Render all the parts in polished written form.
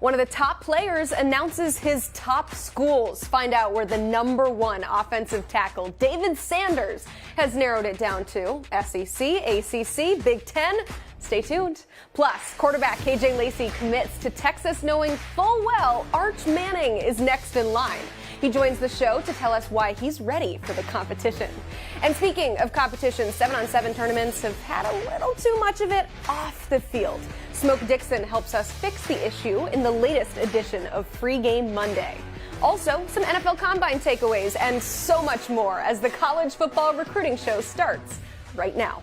One of the top players announces his top schools. Find out where the #1 offensive tackle, David Sanders, has narrowed it down to. SEC, ACC, Big Ten. Stay tuned. Plus, quarterback KJ Lacey commits to Texas knowing full well Arch Manning is next in line. He joins the show to tell us why he's ready for the competition. And speaking of competition, 7-on-7 tournaments have had a little too much of it off the field. Smoke Dixon helps us fix the issue in the latest edition of Free Game Monday. Also, some NFL Combine takeaways and so much more as the college football recruiting show starts right now.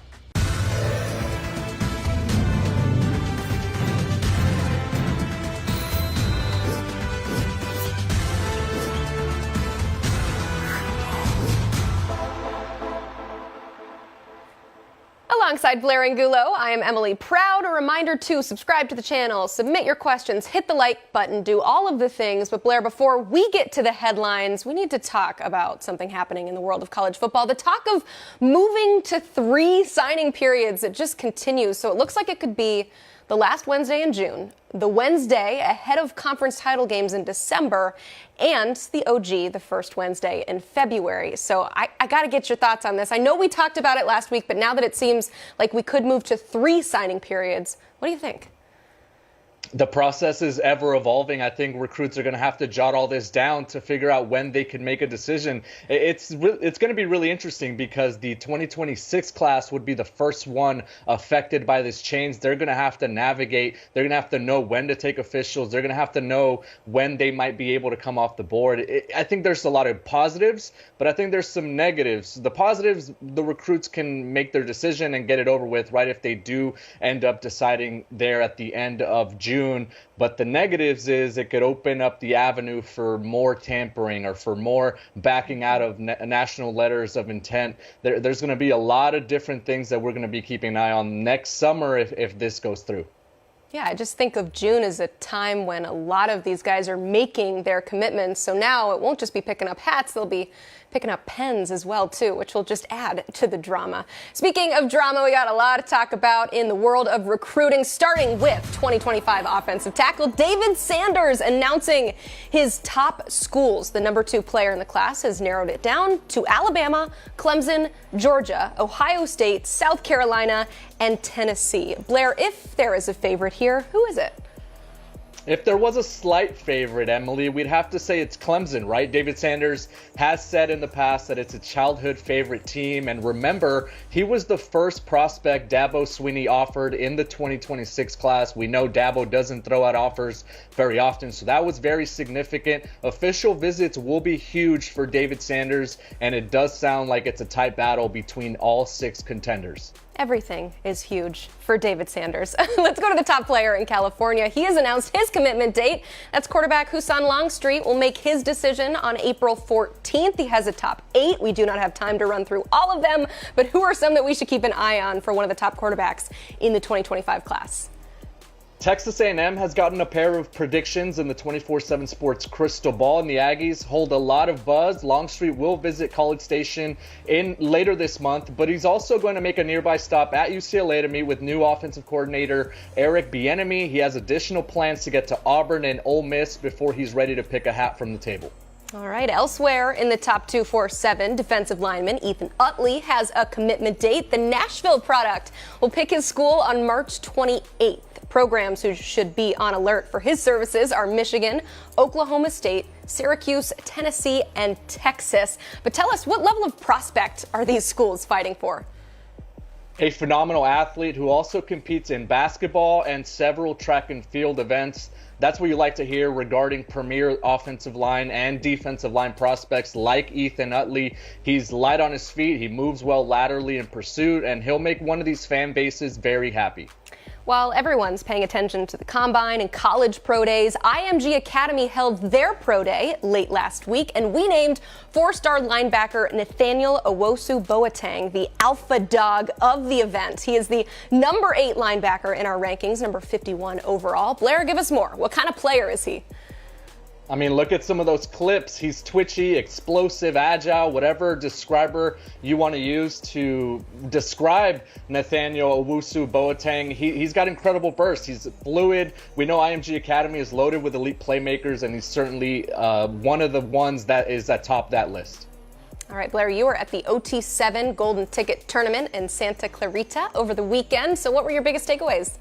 Alongside Blair Angulo, I am Emily Proud. A reminder to subscribe to the channel, submit your questions, hit the like button, do all of the things. But Blair, before we get to the headlines, we need to talk about something happening in the world of college football. The talk of moving to 3 signing periods, it just continues. So it looks like it could be the last Wednesday in June, the Wednesday ahead of conference title games in December, and the OG, the first Wednesday in February. So I got to get your thoughts on this. I know we talked about it last week, but now that it seems like we could move to 3 signing periods, what do you think? The process is ever evolving. I think recruits are going to have to jot all this down to figure out when they can make a decision. It's going to be really interesting because the 2026 class would be the first one affected by this change. They're going to have to navigate. They're going to have to know when to take officials. They're going to have to know when they might be able to come off the board. I think there's a lot of positives, but I think there's some negatives. The positives, the recruits can make their decision and get it over with, right, if they do end up deciding there at the end of June. But the negatives is it could open up the avenue for more tampering or for more backing out of national letters of intent. There's going to be a lot of different things that we're going to be keeping an eye on next summer if this goes through. Yeah, I just think of June as a time when a lot of these guys are making their commitments. So now it won't just be picking up hats, they'll be picking up pens as well, too, which will just add to the drama. Speaking of drama, we got a lot to talk about in the world of recruiting, starting with 2025 offensive tackle David Sanders announcing his top schools. The #2 player in the class has narrowed it down to Alabama, Clemson, Georgia, Ohio State, South Carolina, and Tennessee. Blair, if there is a favorite here, who is it? If there was a slight favorite, Emily, we'd have to say it's Clemson, right? David Sanders has said in the past that it's a childhood favorite team. And remember, he was the first prospect Dabo Swinney offered in the 2026 class. We know Dabo doesn't throw out offers very often, so that was very significant. Official visits will be huge for David Sanders, and it does sound like it's a tight battle between all 6 contenders. Everything is huge for David Sanders. Let's go to the top player in California. He has announced his commitment date. That's quarterback Husan Longstreet will make his decision on April 14th. He has a top 8. We do not have time to run through all of them, but who are some that we should keep an eye on for one of the top quarterbacks in the 2025 class? Texas A&M has gotten a pair of predictions in the 24/7 Sports crystal ball, and the Aggies hold a lot of buzz. Longstreet will visit College Station later this month, but he's also going to make a nearby stop at UCLA to meet with new offensive coordinator Eric Bieniemy. He has additional plans to get to Auburn and Ole Miss before he's ready to pick a hat from the table. All right, elsewhere in the top 247, defensive lineman Ethan Utley has a commitment date. The Nashville product will pick his school on March 28th. Programs who should be on alert for his services are Michigan, Oklahoma State, Syracuse, Tennessee, and Texas. But tell us, what level of prospect are these schools fighting for? A phenomenal athlete who also competes in basketball and several track and field events. That's what you like to hear regarding premier offensive line and defensive line prospects like Ethan Utley. He's light on his feet, he moves well laterally in pursuit, and he'll make one of these fan bases very happy. While everyone's paying attention to the Combine and college pro days, IMG Academy held their pro day late last week, and we named 4-star linebacker Nathaniel Owusu-Boateng the alpha dog of the event. He is the #8 linebacker in our rankings, number 51 overall. Blair, give us more. What kind of player is he? I mean, look at some of those clips. He's twitchy, explosive, agile, whatever describer you want to use to describe Nathaniel Owusu Boateng. He's got incredible bursts. He's fluid. We know IMG Academy is loaded with elite playmakers, and he's certainly one of the ones that is at top that list. All right, Blair, you were at the OT7 Golden Ticket tournament in Santa Clarita over the weekend. So what were your biggest takeaways?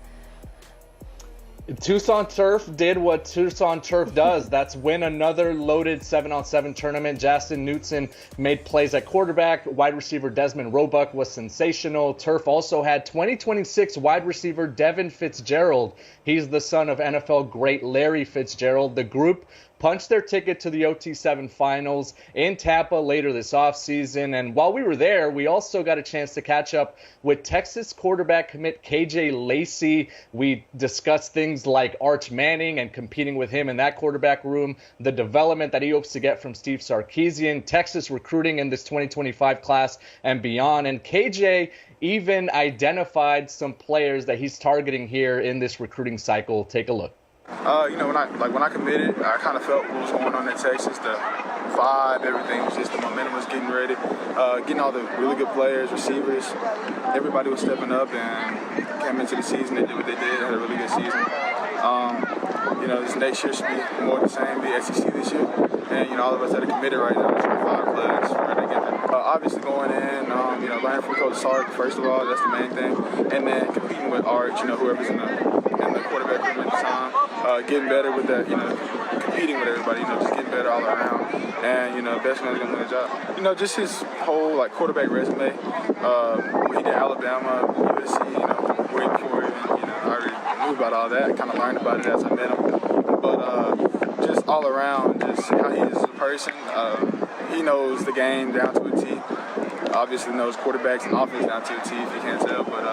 Tucson Turf did what Tucson Turf does. That's win another loaded 7-on-7 tournament. Justin Knutson made plays at quarterback. Wide receiver Desmond Roebuck was sensational. Turf also had 2026 wide receiver Devin Fitzgerald. He's the son of NFL great Larry Fitzgerald. The group punched their ticket to the OT7 finals in Tampa later this offseason. And while we were there, we also got a chance to catch up with Texas quarterback commit KJ Lacey. We discussed things like Arch Manning and competing with him in that quarterback room, the development that he hopes to get from Steve Sarkisian, Texas recruiting in this 2025 class and beyond. And KJ even identified some players that he's targeting here in this recruiting cycle. Take a look. When I committed, I kind of felt what was going on in Texas. The vibe, everything was just, the momentum was getting ready. Getting all the really good players, receivers, everybody was stepping up and came into the season. They did what they did, had a really good season. This next year should be more the same, the SEC this year. And, all of us that are committed right now, there's 5 players ready to get there. Obviously going in, learning from Coach Sark, first of all, that's the main thing. And then competing with Arch, whoever's in the quarterback room at the time. Getting better with that, competing with everybody, just getting better all around. And, best man's going to win the job. Just his whole, quarterback resume. When he did Alabama, USC, way before even, I already knew about all that. Kind of learned about it as I met him. But just all around, just how he is as a person. He knows the game down to a T. Obviously knows quarterbacks and offense down to a T, if you can't tell. But,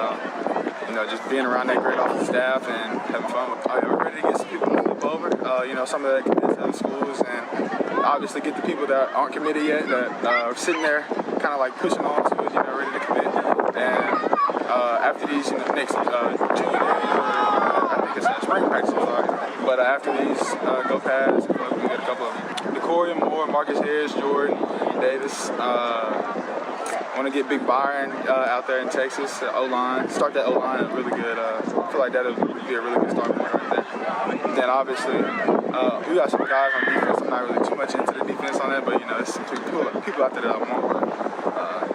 just being around that great offensive staff and having fun with we're ready to get some people to flip over. Some of that committed to other schools, and obviously get the people that aren't committed yet, that are sitting there kind of pushing on to it, ready to commit. And after these, next June, I think it's spring practice, but after these go past, we get a couple of Decoria Moore, Marcus Harris, Jordan, Davis. Want to get Big Byron out there in Texas, O-line. Start that O-line really good. I feel like that'll be a really good start point right there. And then obviously, we got some guys on defense. I'm not really too much into the defense on that, but there's some people out there that I want. But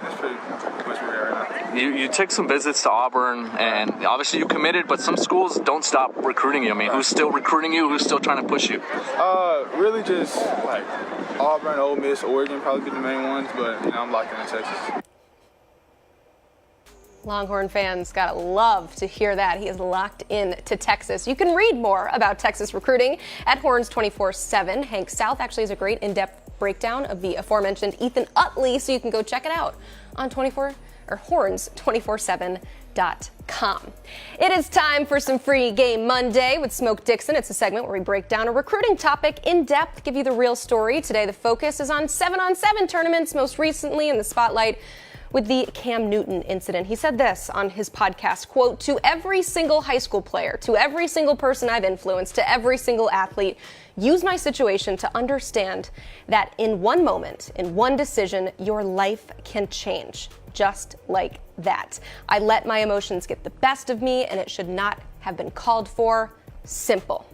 that's pretty much where we are right now. You took some visits to Auburn, and obviously you committed, but some schools don't stop recruiting you. I mean, who's still recruiting you? Who's still trying to push you? Really just Auburn, Ole Miss, Oregon probably be the main ones, but I'm locked into Texas. Longhorn fans gotta love to hear that. He is locked in to Texas. You can read more about Texas recruiting at Horns 24/7. Hank South actually has a great in-depth breakdown of the aforementioned Ethan Utley, so you can go check it out on Horns247.com. It is time for some Free Game Monday with Smoke Dixon. It's a segment where we break down a recruiting topic in depth, give you the real story. Today the focus is on 7-on-7 tournaments, most recently in the spotlight with the Cam Newton incident. He said this on his podcast, quote, "To every single high school player, to every single person I've influenced, to every single athlete, use my situation to understand that in one moment, in one decision, your life can change. Just like that. I let my emotions get the best of me, and it should not have been called for. Simple."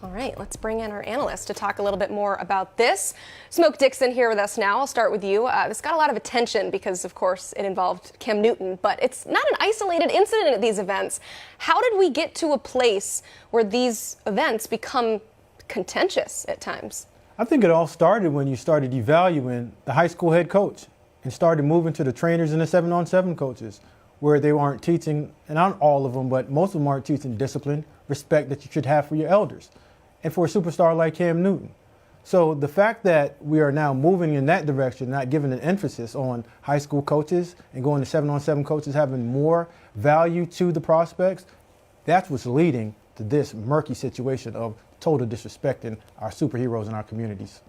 All right, let's bring in our analyst to talk a little bit more about this. Smoke Dixon here with us now. I'll start with you. This got a lot of attention because, of course, it involved Cam Newton, but it's not an isolated incident at these events. How did we get to a place where these events become contentious at times? I think it all started when you started evaluating the high school head coach and started moving to the trainers and the 7-on-7 coaches, where they aren't teaching, and not all of them, but most of them aren't teaching discipline, respect that you should have for your elders, and for a superstar like Cam Newton. So the fact that we are now moving in that direction, not giving an emphasis on high school coaches and going to 7-on-7 coaches having more value to the prospects, that's what's leading to this murky situation of total disrespecting our superheroes in our communities.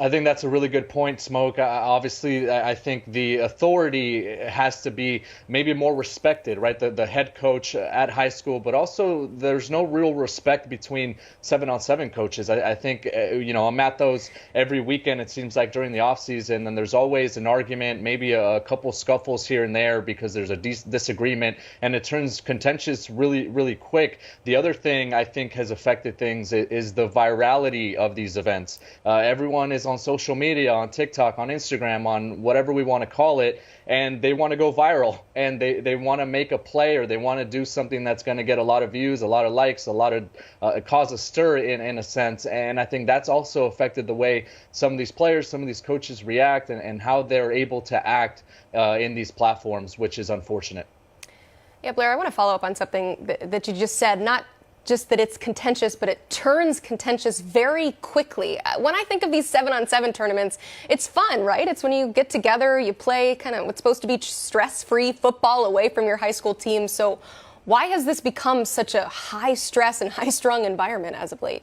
I think that's a really good point, Smoke. Obviously, I think the authority has to be maybe more respected, right? The head coach at high school, but also there's no real respect between 7-on-7 coaches. I think, I'm at those every weekend, it seems like, during the offseason, and there's always an argument, maybe a couple scuffles here and there because there's a disagreement, and it turns contentious really, really quick. The other thing I think has affected things is the virality of these events. Everyone is on social media, on TikTok, on Instagram, on whatever we want to call it, and they want to go viral, and they want to make a play, or they want to do something that's going to get a lot of views, a lot of likes, a lot of cause a stir in a sense. And I think that's also affected the way some of these players, some of these coaches react, and how they're able to act in these platforms, which is unfortunate. Yeah, Blair, I want to follow up on something that you just said, not just that it's contentious, but it turns contentious very quickly. When I think of these 7-on-7 tournaments, it's fun, right? It's when you get together, you play kind of what's supposed to be stress-free football away from your high school team. So why has this become such a high-stress and high-strung environment as of late?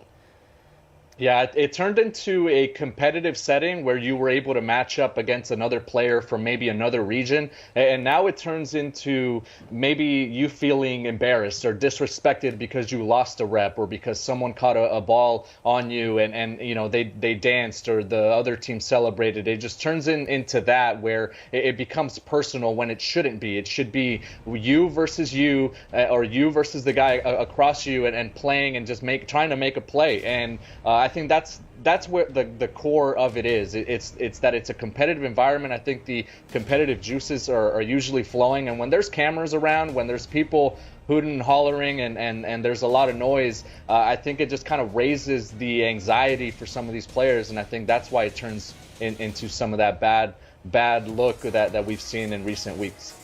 Yeah, it turned into a competitive setting where you were able to match up against another player from maybe another region. And now it turns into maybe you feeling embarrassed or disrespected because you lost a rep, or because someone caught a ball on you and they danced, or the other team celebrated. It just turns into that, where it becomes personal when it shouldn't be. It should be you versus you, or you versus the guy across you, and playing and just trying to make a play. And I think that's where the core of it is. It's that it's a competitive environment. I think the competitive juices are usually flowing, and when there's cameras around, when there's people hooting and hollering, and there's a lot of noise, I think it just kind of raises the anxiety for some of these players, and I think that's why it turns into some of that bad look that we've seen in recent weeks.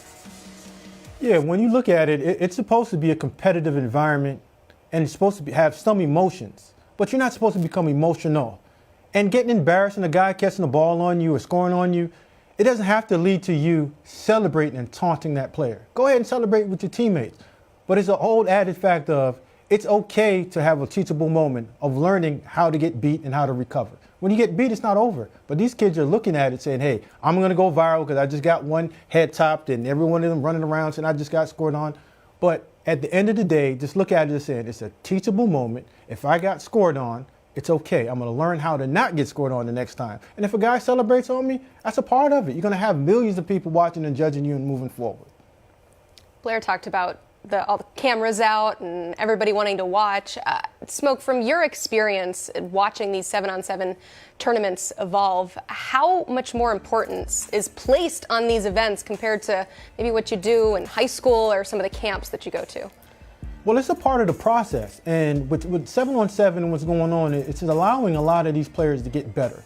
Yeah, when you look at it, it's supposed to be a competitive environment, and it's supposed to have some emotions. But you're not supposed to become emotional. And getting embarrassed and a guy catching the ball on you or scoring on you, it doesn't have to lead to you celebrating and taunting that player. Go ahead and celebrate with your teammates. But it's an old added fact of it's okay to have a teachable moment of learning how to get beat and how to recover. When you get beat, it's not over. But these kids are looking at it saying, hey, I'm going to go viral because I just got one head topped and every one of them running around saying I just got scored on. But at the end of the day, just look at it as saying it's a teachable moment. If I got scored on, it's okay. I'm going to learn how to not get scored on the next time. And if a guy celebrates on me, that's a part of it. You're going to have millions of people watching and judging you and moving forward. Blair talked about all the cameras out and everybody wanting to watch. Smoke, from your experience watching these 7-on-7 tournaments evolve, how much more importance is placed on these events compared to maybe what you do in high school or some of the camps that you go to? Well, it's a part of the process. And with 7-on-7 and what's going on, it's allowing a lot of these players to get better.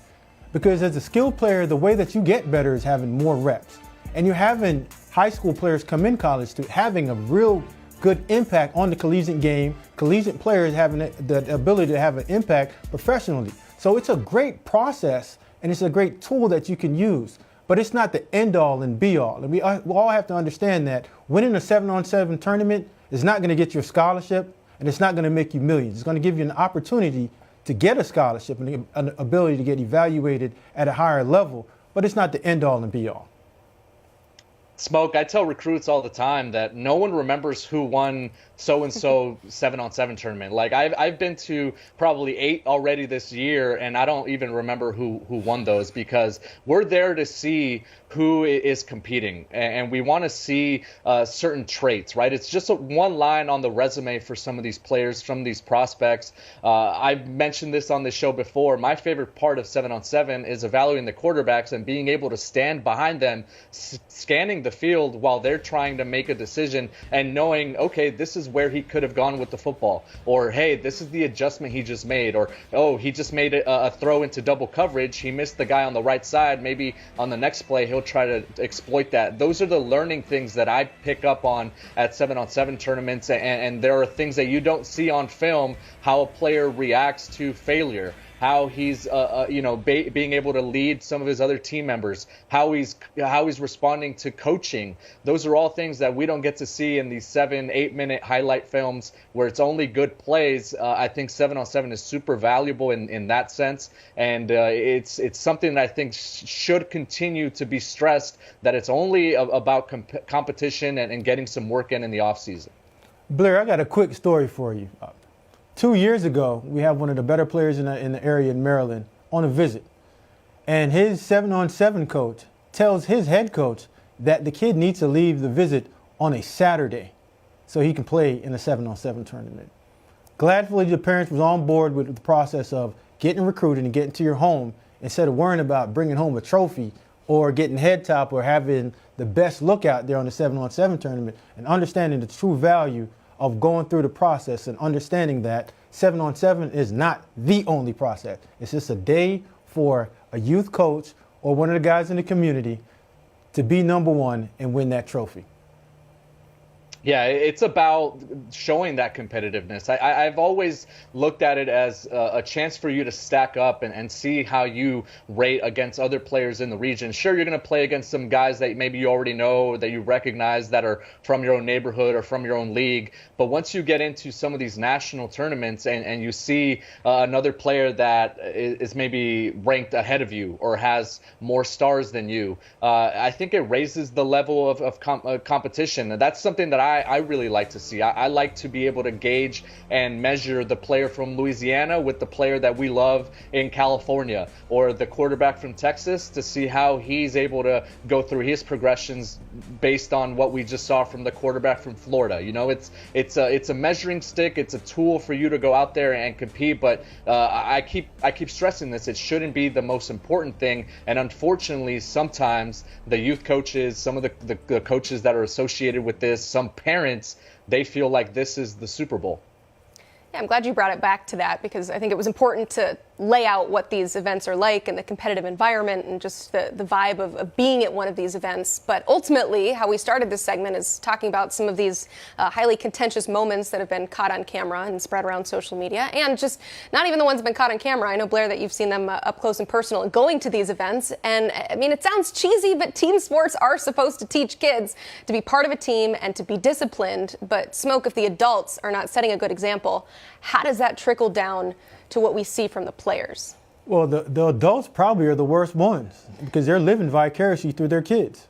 Because as a skilled player, the way that you get better is having more reps. And you're having high school players come in college to having a real good impact on the collegiate game. Collegiate players having the ability to have an impact professionally. So it's a great process, and it's a great tool that you can use. But it's not the end all and be all. And we all have to understand that winning a 7-on-7 tournament is not going to get you a scholarship, and it's not going to make you millions. It's going to give you an opportunity to get a scholarship and an ability to get evaluated at a higher level, but it's not the end all and be all. Smoke, I tell recruits all the time that no one remembers who won so-and-so 7-on-7 tournament. Like, I've been to probably 8 already this year, and I don't even remember who won those, because we're there to see who is competing, and we want to see certain traits, right? It's just one line on the resume for some of these players, some of these prospects. I've mentioned this on the show before. My favorite part of 7-on-7 is evaluating the quarterbacks and being able to stand behind them, scanning the field while they're trying to make a decision, and knowing, okay, this is where he could have gone with the football, or hey, this is the adjustment he just made, or oh, he just made a throw into double coverage, he missed the guy on the right side, maybe on the next play he'll try to exploit that. Those are the learning things that I pick up on at 7-on-7 tournaments, and there are things that you don't see on film, how a player reacts to failure. how he's being able to lead some of his other team members, how he's responding to coaching. Those are all things that we don't get to see in these 7-8 minute highlight films where it's only good plays. I think 7-on-7 is super valuable in that sense, and it's something that I think should continue to be stressed, that it's only about competition and getting some work in the offseason. Blair, I got a quick story for you. 2 years ago, we have one of the better players in the area in Maryland on a visit, and his 7-on-7 coach tells his head coach that the kid needs to leave the visit on a Saturday so he can play in a 7-on-7 tournament. Gladfully, the parents was on board with the process of getting recruited and getting to your home instead of worrying about bringing home a trophy or getting head top or having the best look out there on the 7-on-7 tournament, and understanding the true value of going through the process and understanding that 7-on-7 is not the only process. It's just a day for a youth coach or one of the guys in the community to be number one and win that trophy. Yeah, it's about showing that competitiveness. I've always looked at it as a chance for you to stack up and see how you rate against other players in the region. Sure, you're going to play against some guys that maybe you already know, that you recognize, that are from your own neighborhood or from your own league. But once you get into some of these national tournaments and you see another player that is maybe ranked ahead of you or has more stars than you, I think it raises the level of competition. And that's something that I really like to see. I like to be able to gauge and measure the player from Louisiana with the player that we love in California, or the quarterback from Texas, to see how he's able to go through his progressions based on what we just saw from the quarterback from Florida. You know, it's a measuring stick. It's a tool for you to go out there and compete. But I keep stressing this. It shouldn't be the most important thing. And unfortunately, sometimes the youth coaches, some of the coaches that are associated with this, some parents, they feel like this is the Super Bowl. Yeah, I'm glad you brought it back to that, because I think it was important to lay out what these events are like and the competitive environment and just the vibe of being at one of these events. But ultimately, how we started this segment is talking about some of these highly contentious moments that have been caught on camera and spread around social media, and just not even the ones that have been caught on camera. I know, Blair, that you've seen them up close and personal and going to these events. And I mean, it sounds cheesy, but team sports are supposed to teach kids to be part of a team and to be disciplined. But Smoke, if the adults are not setting a good example, how does that trickle down to what we see from the players? Well, the adults probably are the worst ones, because they're living vicariously through their kids.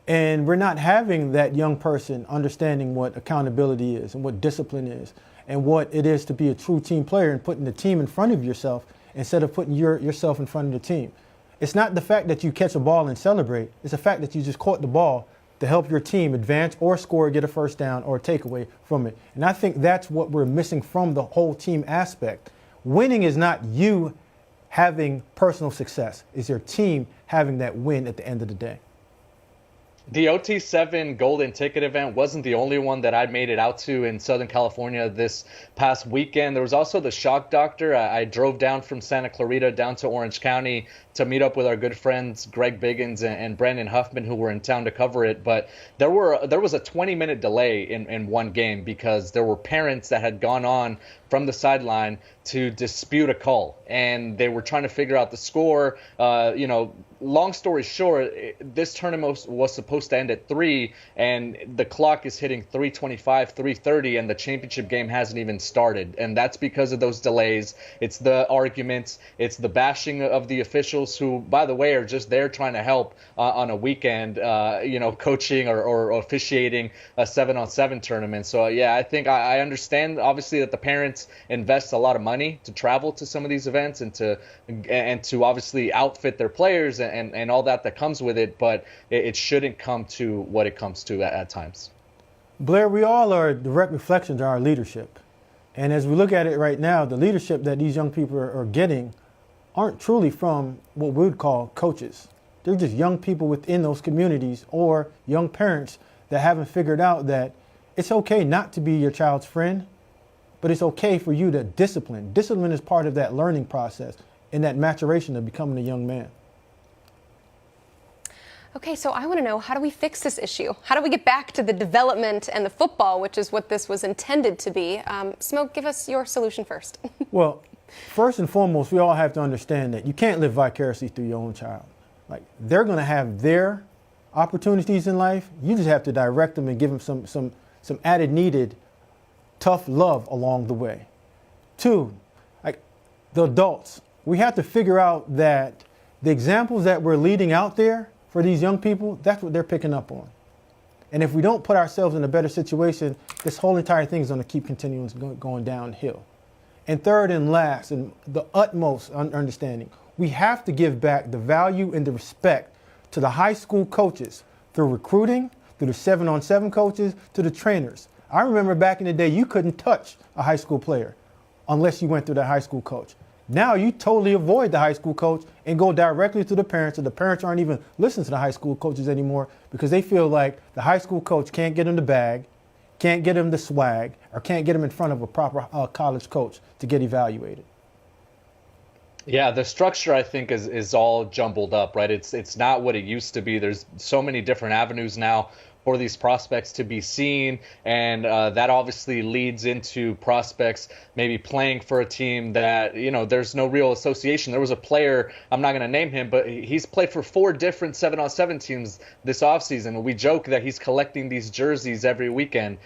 And we're not having that young person understanding what accountability is and what discipline is and what it is to be a true team player, and putting the team in front of yourself instead of putting yourself in front of the team. It's not the fact that you catch a ball and celebrate. It's the fact that you just caught the ball to help your team advance or score, get a first down or a takeaway from it. And I think that's what we're missing from the whole team aspect. Winning is not you having personal success. It's your team having that win at the end of the day. The OT7 Golden Ticket event wasn't the only one that I made it out to in Southern California this past weekend. There was also the Shock Doctor. I drove down from Santa Clarita down to Orange County to meet up with our good friends Greg Biggins and Brandon Huffman, who were in town to cover it. But there was a 20-minute delay in one game because there were parents that had gone on from the sideline to dispute a call, and they were trying to figure out the score. Long story short, this tournament was supposed to end at 3, and the clock is hitting 3:25, 3:30, and the championship game hasn't even started. And that's because of those delays. It's the arguments. It's the bashing of the officials, who, by the way, are just there trying to help on a weekend, coaching or officiating a 7-on-7 tournament. So, yeah, I think I understand, obviously, that the parents invest a lot of money to travel to some of these events and to obviously outfit their players and all that comes with it, but it shouldn't come to what it comes to at times. Blair, we all are direct reflections of our leadership. And as we look at it right now, the leadership that these young people are getting aren't truly from what we would call coaches. They're just young people within those communities, or young parents that haven't figured out that it's okay not to be your child's friend, but it's okay for you to discipline. Discipline is part of that learning process and that maturation of becoming a young man. Okay, so I want to know, how do we fix this issue? How do we get back to the development and the football, which is what this was intended to be? Smoke, give us your solution first. Well, First and foremost, we all have to understand that you can't live vicariously through your own child. Like, they're going to have their opportunities in life. You just have to direct them and give them some added needed tough love along the way. Two, like the adults, we have to figure out that the examples that we're leading out there for these young people, that's what they're picking up on. And if we don't put ourselves in a better situation, this whole entire thing is going to keep continuing going downhill. And third and last, and the utmost understanding, we have to give back the value and the respect to the high school coaches through recruiting, through the 7-on-7 coaches, to the trainers. I remember back in the day, you couldn't touch a high school player unless you went through the high school coach. Now you totally avoid the high school coach and go directly to the parents, and the parents aren't even listening to the high school coaches anymore because they feel like the high school coach can't get them the bag, can't get them the swag, or can't get them in front of a proper college coach to get evaluated. Yeah, the structure, I think, is all jumbled up, right? It's not what it used to be. There's so many different avenues now for these prospects to be seen, and that obviously leads into prospects maybe playing for a team that, you know, there's no real association. There was a player, I'm not going to name him, but he's played for 4 different 7-on-7 teams this offseason. We joke that he's collecting these jerseys every weekend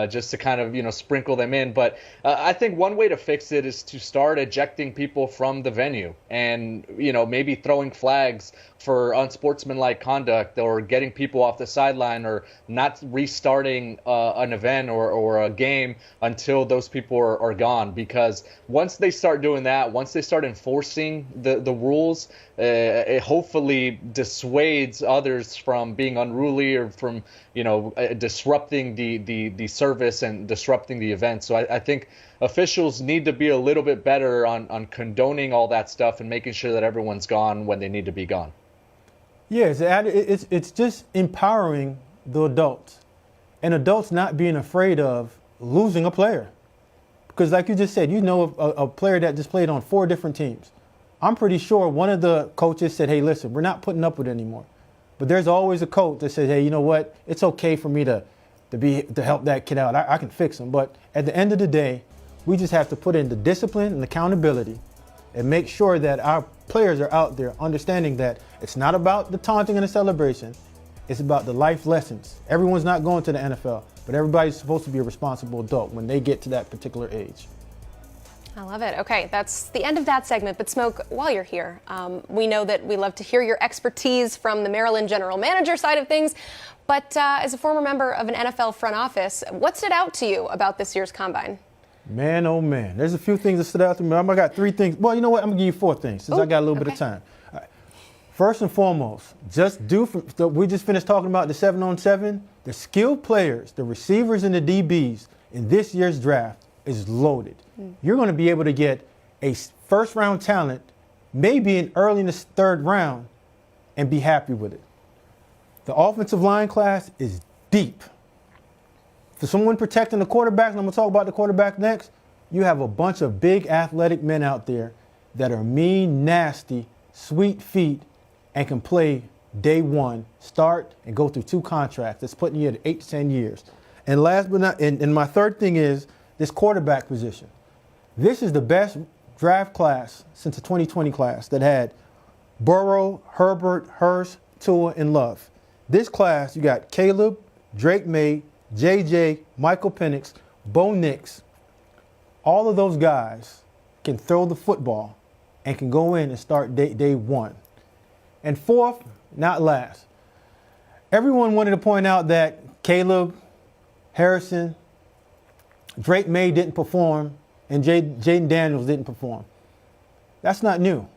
just to kind of, you know, sprinkle them in. But I think one way to fix it is to start ejecting people from the venue and, you know, maybe throwing flags for unsportsmanlike conduct or getting people off the sideline or not restarting an event or a game until those people are gone. Because once they start doing that, once they start enforcing the rules, it hopefully dissuades others from being unruly or from, you know, disrupting the service and disrupting the event. So I think officials need to be a little bit better on condoning all that stuff and making sure that everyone's gone when they need to be gone. Yes, it's just empowering the adults, and adults not being afraid of losing a player. Because like you just said, you know, a player that just played on 4 different teams. I'm pretty sure one of the coaches said, hey, listen, we're not putting up with it anymore. But there's always a coach that says, hey, you know what? It's okay for me to help that kid out. I can fix him. But at the end of the day, we just have to put in the discipline and accountability and make sure that our players are out there understanding that it's not about the taunting and the celebration. It's about the life lessons. Everyone's not going to the NFL, but everybody's supposed to be a responsible adult when they get to that particular age. I love it. Okay, that's the end of that segment. But Smoke, while you're here, we know that we love to hear your expertise from the Maryland general manager side of things. But as a former member of an NFL front office, what stood out to you about this year's Combine? Man, oh man, there's a few things that stood out to me. I got 3 things. Well, you know what? I'm gonna give you 4 things since I got a little bit of time. All right. First and foremost, we just finished talking about the 7-on-7. The skilled players, the receivers and the DBs in this year's draft is loaded. You're going to be able to get a first-round talent, maybe early in the 3rd round, and be happy with it. The offensive line class is deep. For someone protecting the quarterback, and I'm going to talk about the quarterback next, you have a bunch of big athletic men out there that are mean, nasty, sweet feet, and can play day one, start, and go through 2 contracts. That's putting you at 8 to 10 years. And last but not, and my third thing is this quarterback position. This is the best draft class since the 2020 class that had Burrow, Herbert, Hurst, Tua, and Love. This class, you got Caleb, Drake May, JJ, Michael Penix, Bo Nix. All of those guys can throw the football and can go in and start day one. And fourth, not last, everyone wanted to point out that Caleb, Harrison, Drake May didn't perform, and Jaden Daniels didn't perform. That's not new.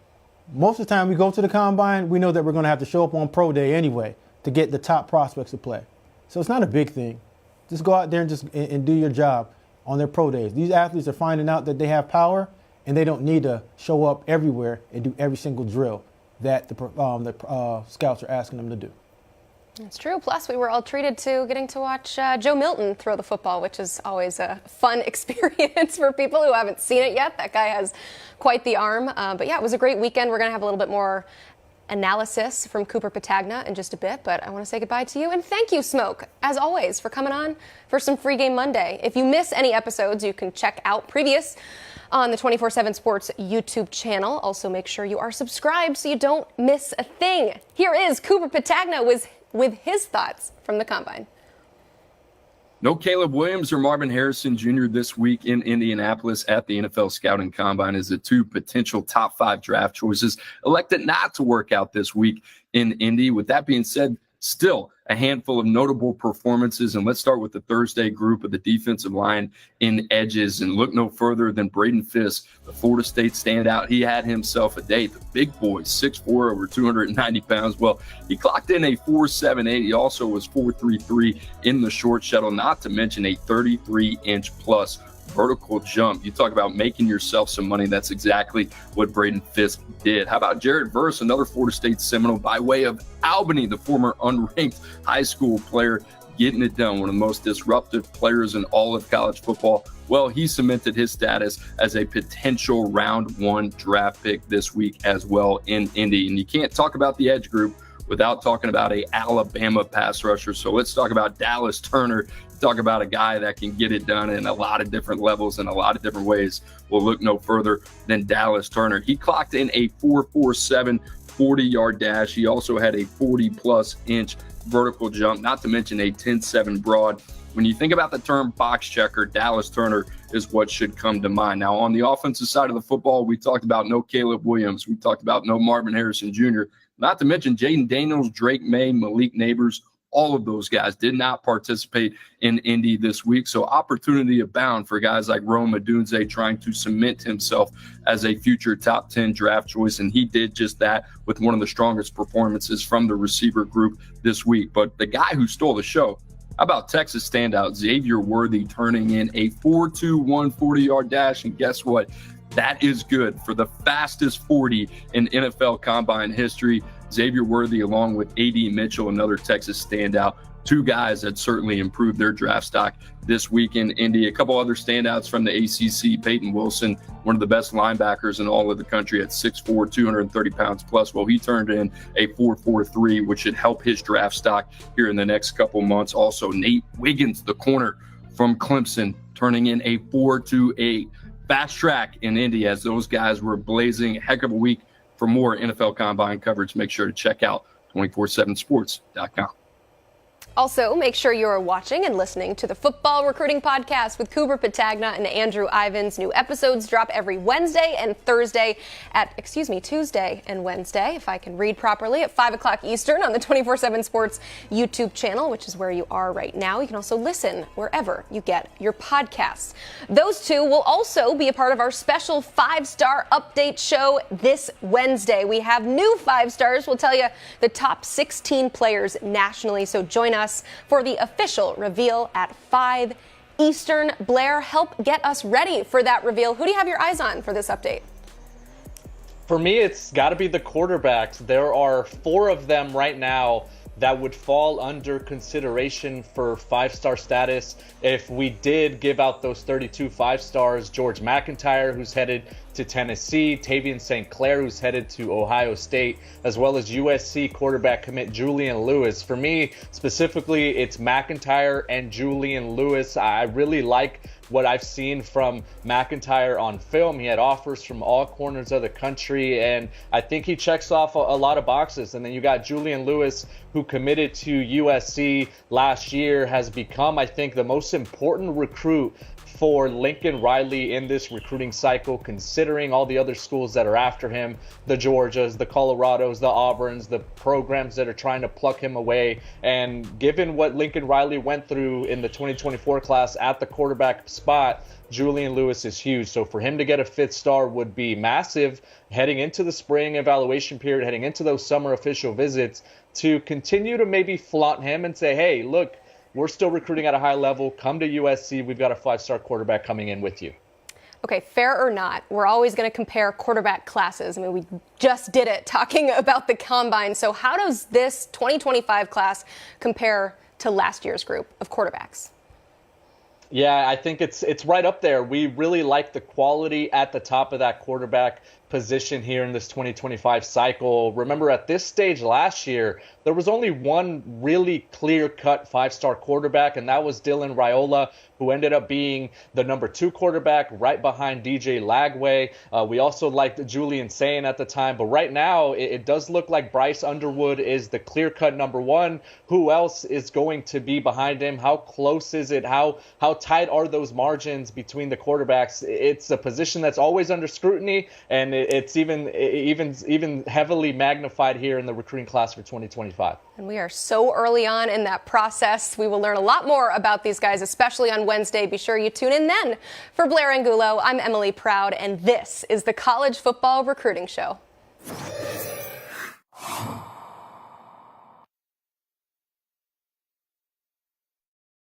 Most of the time we go to the Combine, we know that we're going to have to show up on Pro Day anyway to get the top prospects to play. So it's not a big thing. Just go out there and do your job on their Pro Days. These athletes are finding out that they have power, and they don't need to show up everywhere and do every single drill that the scouts are asking them to do. It's true. Plus, we were all treated to getting to watch Joe Milton throw the football, which is always a fun experience for people who haven't seen it yet. That guy has quite the arm. But yeah, it was a great weekend. We're going to have a little bit more analysis from Cooper Petagna in just a bit, but I want to say goodbye to you. And thank you, Smoke, as always, for coming on for some Free Game Monday. If you miss any episodes, you can check out previous on the 24/7 Sports YouTube channel. Also, make sure you are subscribed so you don't miss a thing. Here is Cooper Petagna with his thoughts from the Combine. No Caleb Williams or Marvin Harrison Jr. this week in Indianapolis at the NFL Scouting Combine as the two potential top 5 draft choices elected not to work out this week in Indy. With that being said, still a handful of notable performances. And let's start with the Thursday group of the defensive line in edges. And look no further than Braden Fisk, the Florida State standout. He had himself a day. The big boy, 6'4", over 290 pounds. Well, he clocked in a 4.78. He also was 4.33 in the short shuttle, not to mention a 33-inch plus vertical jump. You talk about making yourself some money. That's exactly what Braden Fisk did. How about Jared Verse, another Florida State Seminole by way of Albany, the former unranked high school player, getting it done, one of the most disruptive players in all of college football. Well, he cemented his status as a potential round 1 draft pick this week as well in Indy. And you can't talk about the edge group without talking about a Alabama pass rusher. So let's talk about Dallas Turner. Talk about a guy that can get it done in a lot of different levels and a lot of different ways. We'll look no further than Dallas Turner. He clocked in a 4.47 40-yard dash. He also had a 40-plus inch vertical jump, not to mention a 10.7 broad. When you think about the term box checker, Dallas Turner is what should come to mind. Now, on the offensive side of the football, we talked about no Caleb Williams. We talked about no Marvin Harrison Jr., not to mention Jaden Daniels, Drake May, Malik Neighbors. All of those guys did not participate in Indy this week. So opportunity abound for guys like Rome Odunze trying to cement himself as a future top 10 draft choice. And he did just that with one of the strongest performances from the receiver group this week. But the guy who stole the show, how about Texas standout Xavier Worthy turning in a 4.21 40-yard dash? And guess what? That is good for the fastest 40 in NFL Combine history. Xavier Worthy, along with A.D. Mitchell, another Texas standout, 2 guys that certainly improved their draft stock this week in Indy. A couple other standouts from the ACC, Peyton Wilson, one of the best linebackers in all of the country at 6'4", 230 pounds plus. Well, he turned in a 4.43, which should help his draft stock here in the next couple months. Also, Nate Wiggins, the corner from Clemson, turning in a 4.28. Fast track in Indy as those guys were blazing. A heck of a week. For more NFL Combine coverage, make sure to check out 247sports.com. Also, make sure you're watching and listening to the Football Recruiting Podcast with Cooper Petagna and Andrew Ivins. New episodes drop every Tuesday and Wednesday, if I can read properly, at 5 o'clock Eastern on the 24/7 Sports YouTube channel, which is where you are right now. You can also listen wherever you get your podcasts. Those two will also be a part of our special 5-star update show this Wednesday. We have new 5-stars. We'll tell you the top 16 players nationally, so join us for the official reveal at 5 Eastern. Blair, help get us ready for that reveal. Who do you have your eyes on for this update? For me, it's got to be the quarterbacks. There are 4 of them right now that would fall under consideration for 5-star status. If we did give out those 32 5-stars, George McIntyre, who's headed to Tennessee, Tavian St. Clair, who's headed to Ohio State, as well as USC quarterback commit Julian Lewis. For me, specifically, it's McIntyre and Julian Lewis. I really like what I've seen from McIntyre on film. He had offers from all corners of the country, and I think he checks off a lot of boxes. And then you got Julian Lewis, who committed to USC last year, has become, I think, the most important recruit for Lincoln Riley in this recruiting cycle, considering all the other schools that are after him, the Georgias, the Colorados, the Auburns, the programs that are trying to pluck him away. And given what Lincoln Riley went through in the 2024 class at the quarterback spot, Julian Lewis is huge. So for him to get a 5th star would be massive heading into the spring evaluation period, heading into those summer official visits, to continue to maybe flaunt him and say, hey, look, we're still recruiting at a high level. Come to USC. We've got a 5-star quarterback coming in with you. Okay, fair or not, we're always going to compare quarterback classes. I mean, we just did it talking about the Combine. So how does this 2025 class compare to last year's group of quarterbacks? Yeah, I think it's right up there. We really like the quality at the top of that quarterback position here in this 2025 cycle. Remember, at this stage last year, there was only one really clear-cut 5-star quarterback, and that was Dylan Raiola, who ended up being the number 2 quarterback right behind DJ Lagway. We also liked Julian Sayin at the time, but right now it does look like Bryce Underwood is the clear-cut number 1. Who else is going to be behind him? How close is it? How tight are those margins between the quarterbacks? It's a position that's always under scrutiny, and it's even heavily magnified here in the recruiting class for 2025. And we are so early on in that process. We will learn a lot more about these guys, especially on Wednesday. Be sure you tune in then. For Blair Angulo, I'm Emily Proud, and this is the College Football Recruiting Show.